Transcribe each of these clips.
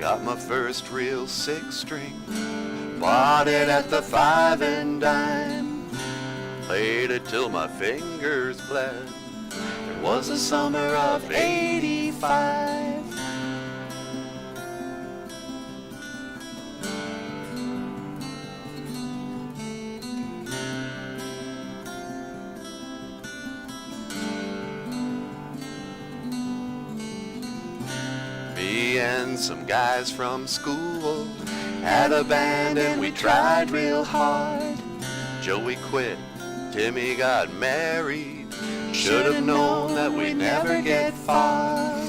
got my first real six-string. Bought it at the 5 and dime. Played it till my fingers bled. It was the summer of '85. Me and some guys from school had a band and we tried real hard. Joey quit, Timmy got married. Should have known that we'd never get far.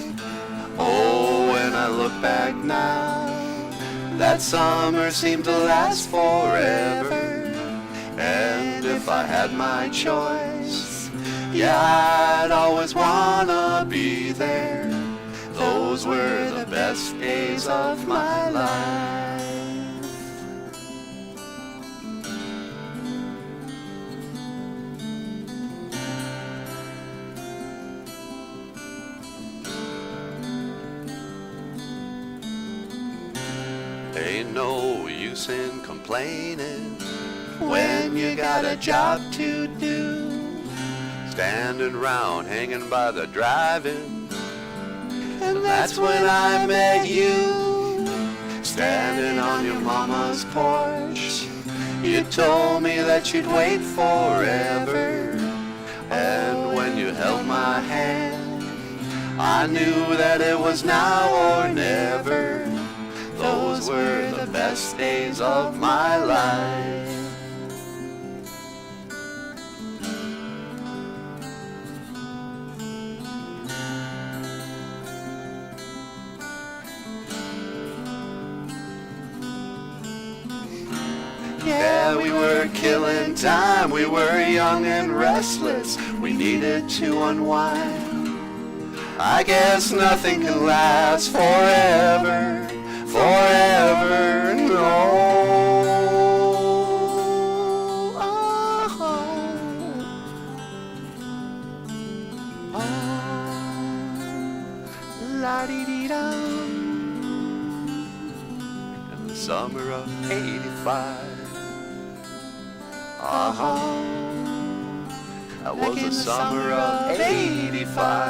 Oh, when I look back now, that summer seemed to last forever. And if I had my choice, yeah, I'd always wanna be there. Those were the best days of my life. Ain't no use in complaining when you got a job to do. Standing round hanging by the drive-in, and that's when I met you. Standing on your mama's porch, you told me that you'd wait forever. And when you held my hand, I knew that it was now or never. Those were the best days of my life. Yeah, we were killing time, we were young and restless, we needed to unwind. I guess nothing can last forever, forever, no. La-dee-dee-dum. In the summer of '85. That was the summer of '85.